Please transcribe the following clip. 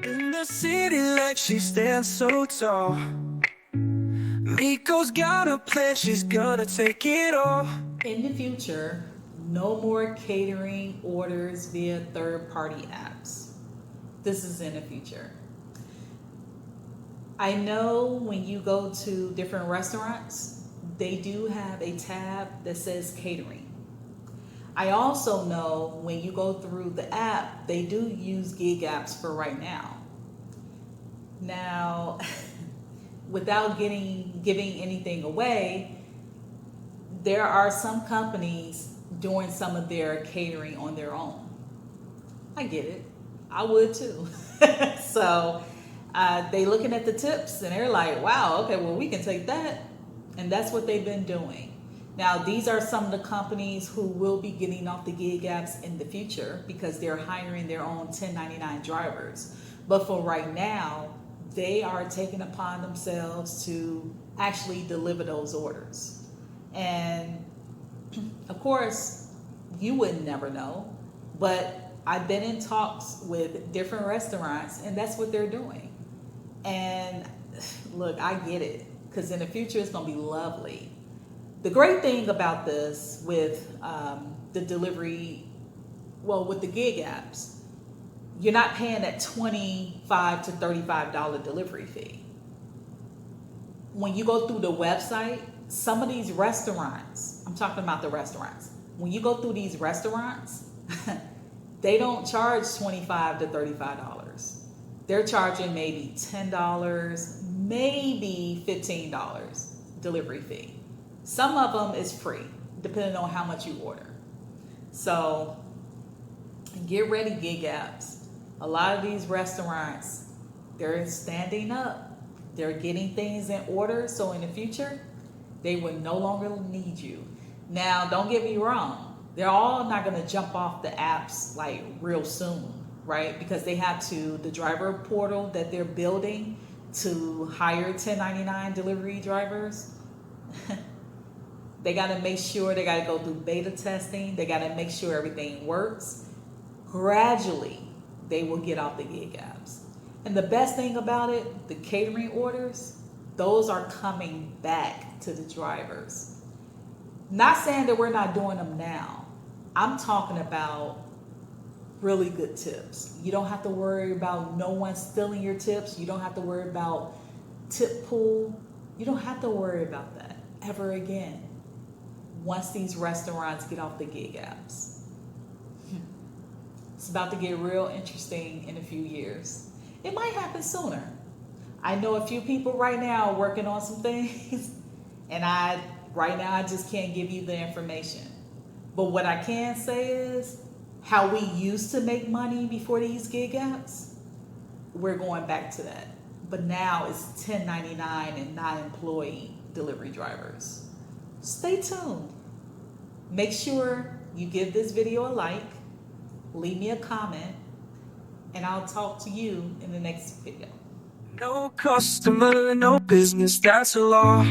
In the city like she stands so tall. Miko's got a plan, she's gonna take it all. In the future, no more catering orders via third party apps. This is in the future. I know when you go to different restaurants, they do have a tab that says catering. I also know when you go through the app, they do use gig apps for right now. Now, without giving anything away, there are some companies doing some of their catering on their own. I get it. I would too. So they looking at the tips and they're like, wow, okay, well, we can take that. And that's what they've been doing. Now, these are some of the companies who will be getting off the gig apps in the future because they're hiring their own 1099 drivers. But for right now, they are taking upon themselves to actually deliver those orders. And of course, you would never know, but I've been in talks with different restaurants and that's what they're doing. And look, I get it because in the future it's going to be lovely. The great thing about this with the delivery, well, with the gig apps, you're not paying that $25 to $35 delivery fee. When you go through the website, some of these restaurants, I'm talking about the restaurants, when you go through these restaurants, they don't charge $25 to $35. They're charging maybe $10, maybe $15 delivery fee. Some of them is free, depending on how much you order. So get ready, gig apps. A lot of these restaurants, they're standing up. They're getting things in order. So in the future, they will no longer need you. Now, don't get me wrong. They're all not going to jump off the apps like real soon, right? Because they have to, the driver portal that they're building to hire 1099 delivery drivers, they got to make sure, they got to go through beta testing. They got to make sure everything works. Gradually, they will get off the gig apps. And the best thing about it, the catering orders, those are coming back to the drivers. Not saying that we're not doing them now. I'm talking about really good tips. You don't have to worry about no one stealing your tips. You don't have to worry about tip pool. You don't have to worry about that ever again once these restaurants get off the gig apps. It's about to get real interesting in a few years. It might happen sooner. I know a few people right now working on some things, and right now I just can't give you the information. But what I can say is how we used to make money before these gig apps, we're going back to that. But now it's 1099 and non-employee delivery drivers. Stay tuned. Make sure you give this video a like, leave me a comment, and I'll talk to you in the next video. No customer, no business, that's a law.